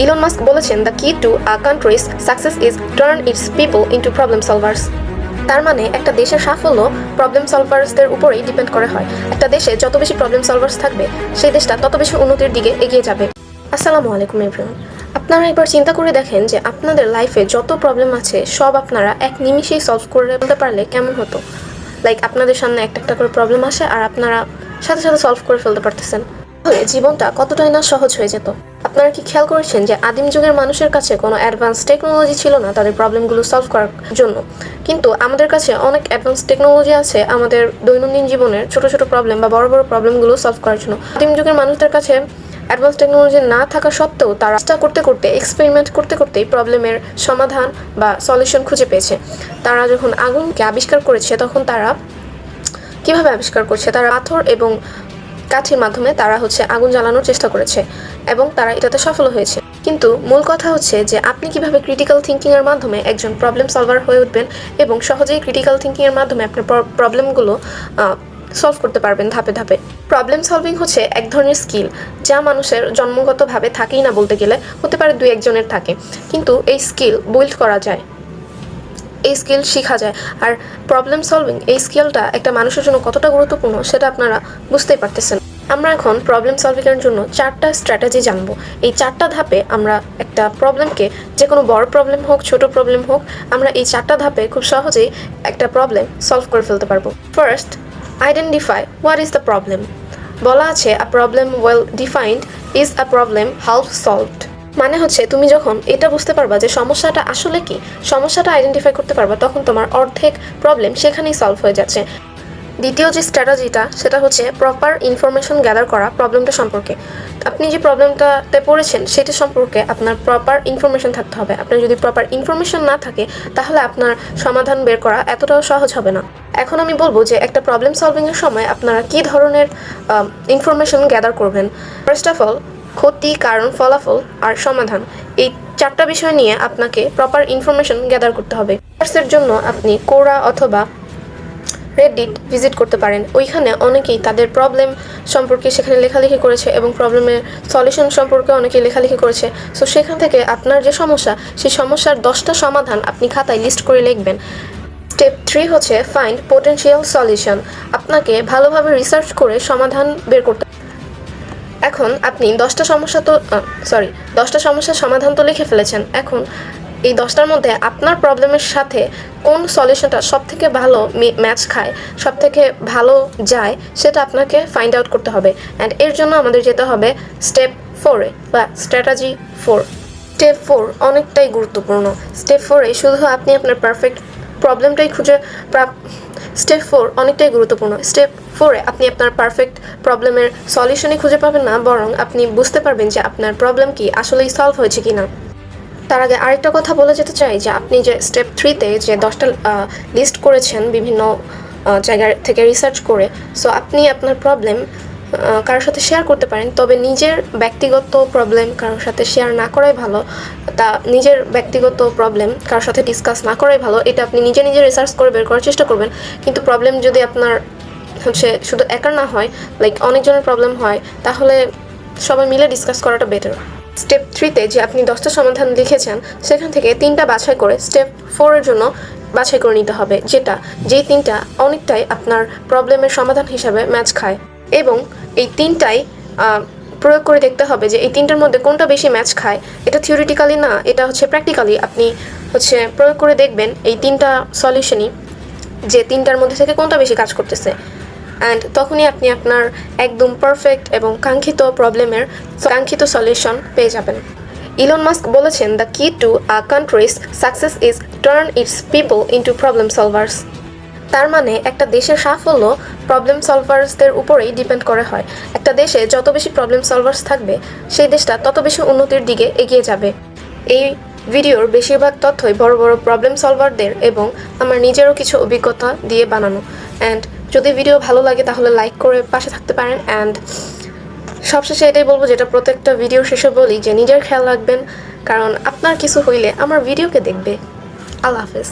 Elon Musk বলেছেন, the key to a country's success is turn its people into problem solvers. তার মানে একটা দেশের সাফল্য প্রবলেম সলভার্সদের উপরেই ডিপেন্ড করে হয়। একটা দেশে যত বেশি প্রবলেম সলভার্স থাকবে, সেই দেশটা তত বেশি উন্নতির দিকে এগিয়ে যাবে। আসসালামু আলাইকুম এভরিওয়ান। আপনারা একবার চিন্তা করে দেখেন যে আপনাদের লাইফে যত প্রবলেম আছে সব আপনারা এক নিমিষেই সলভ করে ফেলতে পারলে কেমন হতো। লাইক আপনাদের সামনে একটা একটা করে প্রবলেম আসে আর আপনারা সাথে সাথে সলভ করে ফেলতে পারতেছেন, তাহলে জীবনটা কতটাই না সহজ হয়ে যেত। আপনারা কি খেয়াল করেছেন যে আদিম যুগের মানুষের কাছে কোনো অ্যাডভান্স টেকনোলজি ছিল না তাদের প্রবলেমগুলো সলভ করার জন্য, কিন্তু আমাদের কাছে অনেক অ্যাডভান্স টেকনোলজি আছে আমাদের দৈনন্দিন জীবনের ছোট ছোট প্রবলেম বা বড় বড় প্রবলেমগুলো সলভ করার জন্য। আদিম যুগের মানুষদের কাছে অ্যাডভান্স টেকনোলজি না থাকা সত্ত্বেও তারা চেষ্টা করতে করতে এক্সপেরিমেন্ট করতে করতেই প্রবলেমের সমাধান বা সলিউশন খুঁজে পেয়েছে। তারা যখন আগুনকে আবিষ্কার করেছে তখন তারা কিভাবে আবিষ্কার করছে, তারা পাথর এবং কাঠির মাধ্যমে তারা আগুন জ্বালানোর চেষ্টা করেছে এবং তারা এটাতে সফল হয়েছে। কিন্তু মূল কথা হচ্ছে যে আপনি কিভাবে ক্রিটিক্যাল থিঙ্কিংয়ের মাধ্যমে একজন প্রবলেম সলভার হয়ে উঠবেন এবং সহজেই ক্রিটিক্যাল থিঙ্কিংয়ের মাধ্যমে আপনার প্রবলেমগুলো সলভ করতে পারবেন ধাপে ধাপে। প্রবলেম সলভিং হচ্ছে এক ধরনের স্কিল যা মানুষের জন্মগতভাবে থাকেই না বলতে গেলে, হতে পারে দুই একজনের থাকে, কিন্তু এই স্কিল বিল্ড করা যায়, এই স্কিল শেখা যায়। আর প্রবলেম সলভিং এই স্কিলটা একটা মানুষের জন্য কতটা গুরুত্বপূর্ণ সেটা আপনারা বুঝতেই পারতেছেন। আমরা এখন প্রবলেম সলভিংয়ের জন্য 4টা স্ট্র্যাটেজি জানবো। এই 4টা ধাপে আমরা একটা প্রবলেমকে, যে কোনো বড় প্রবলেম হোক ছোট প্রবলেম হোক, আমরা এই 4টা ধাপে খুব সহজেই একটা প্রবলেম সলভ করে ফেলতে পারবো। First, identify what is the problem. বলা আছে, আ problem well defined is a problem half solved. মানে হচ্ছে তুমি যখন এটা বুঝতে পারবা যে সমস্যাটা আসলে কি, সমস্যাটা আইডেন্টিফাই করতে পারবা, তখন তোমার অর্ধেক প্রবলেম সেখানেই সলভ হয়ে যাচ্ছে। দ্বিতীয় যে স্ট্র্যাটেজিটা সেটা হচ্ছে প্রপার ইনফরমেশন গ্যাদার করা প্রবলেমটা সম্পর্কে। আপনি যে প্রবলেমটাতে পড়েছেন সেটা সম্পর্কে আপনার প্রপার ইনফরমেশন থাকতে হবে। আপনার যদি প্রপার ইনফরমেশন না থাকে তাহলে আপনার সমাধান বের করা এতটাও সহজ হবে না। এখন আমি বলবো যে একটা প্রবলেম সলভিংয়ের সময় আপনারা কী ধরনের ইনফরমেশন গ্যাদার করবেন। ফার্স্ট অফ অল, ক্ষতি, কারণ, ফলাফল আর সমাধান, এই 4টা বিষয় নিয়ে আপনাকে প্রপার ইনফরমেশন গ্যাদার করতে হবে। এর জন্য আপনি কোরা অথবা রেডিট ভিজিট করতে পারেন। ওইখানে অনেকেই তাদের প্রবলেম সম্পর্কে সেখানে লেখালেখি করেছে এবং প্রবলেমের সলিউশন সম্পর্কে অনেকেই লেখালেখি করেছে। সো সেখান থেকে আপনার যে সমস্যা, সেই সমস্যার 10টা সমাধান আপনি খাতায় লিস্ট করে লিখবেন। স্টেপ 3 হচ্ছে ফাইন্ড পোটেনশিয়াল সলিউশন। আপনাকে ভালোভাবে রিসার্চ করে সমাধান বের করতে। এখন আপনি 10টা সমস্যার সমাধান তো লিখে ফেলেছেন। এখন এই 10টার মধ্যে আপনার প্রবলেমের সাথে কোন সলিউশনটা সবথেকে ভালো ম্যাচ খায়, সবথেকে ভালো যায়, সেটা আপনাকে ফাইন্ড আউট করতে হবে। অ্যান্ড এর জন্য আমাদের যেতে হবে স্টেপ 4-এ বা স্ট্র্যাটেজি 4। স্টেপ 4 অনেকটাই গুরুত্বপূর্ণ। স্টেপ 4-এ শুধু আপনি আপনার পারফেক্ট প্রবলেমটাই স্টেপ 4 অনেকটাই গুরুত্বপূর্ণ। স্টেপ 4-এ আপনি আপনার পারফেক্ট প্রবলেমের সলিউশনই খুঁজে পাবেন না, বরং আপনি বুঝতে পারবেন যে আপনার প্রবলেম কি আসলেই সলভ হয়েছে কি না। তার আগে আরেকটা কথা বলে যেতে চাই যে আপনি যে স্টেপ 3-তে যে 10টা লিস্ট করেছেন বিভিন্ন জায়গা থেকে রিসার্চ করে, সো আপনি আপনার প্রবলেম কারোর সাথে শেয়ার করতে পারেন, তবে নিজের ব্যক্তিগত প্রবলেম কারোর সাথে শেয়ার না করাই ভালো। নিজের ব্যক্তিগত প্রবলেম কারোর সাথে ডিসকাস না করাই ভালো। এটা আপনি নিজে নিজে রিসার্চ করে বের করার চেষ্টা করবেন। কিন্তু প্রবলেম যদি আপনার শুধু একার না হয়, লাইক অনেকজনের প্রবলেম হয়, তাহলে সবাই মিলে ডিসকাস করাটা বেটার। স্টেপ 3-তে যে আপনি 10টা সমাধান লিখেছেন সেখান থেকে 3টা বাছাই করে স্টেপ 4-এর জন্য বাছাই করে নিতে হবে, যেই 3টা অনেকটাই আপনার প্রবলেমের সমাধান হিসাবে ম্যাচ খায়। এবং এই 3টাই প্রয়োগ করে দেখতে হবে যে এই 3টার মধ্যে কোনটা বেশি ম্যাচ খায়। এটা থিওরিটিক্যালি না, এটা প্র্যাকটিক্যালি আপনি প্রয়োগ করে দেখবেন এই 3টা সলিউশনই, যে 3টার মধ্যে থেকে কোনটা বেশি কাজ করতেছে। অ্যান্ড তখনই আপনি আপনার একদম পারফেক্ট এবং কাঙ্ক্ষিত প্রবলেমের কাঙ্ক্ষিত সলিউশন পেয়ে যাবেন। ইলন মাস্ক বলেছেন, the key to a country's success is turn its people into problem solvers. তার মানে একটা দেশের সাফল্য প্রবলেম সলভার্সদের উপরেই ডিপেন্ড করে হয়। একটা দেশে যত বেশি প্রবলেম সলভার্স থাকবে, সেই দেশটা তত বেশি উন্নতির দিকে এগিয়ে যাবে। এই ভিডিওর বেশিরভাগ তথ্যই বড় বড় প্রবলেম সলভারদের এবং আমার নিজেরও কিছু অভিজ্ঞতা দিয়ে বানানো। অ্যান্ড যদি ভিডিও ভালো লাগে তাহলে লাইক করে পাশে থাকতে পারেন। অ্যান্ড সবশেষে এটাই বলবো, যেটা প্রত্যেকটা ভিডিও শেষে বলি, যে নিজের খেয়াল রাখবেন, কারণ আপনার কিছু হইলে আমার ভিডিওকে দেখবে। আল্লাহ হাফেজ।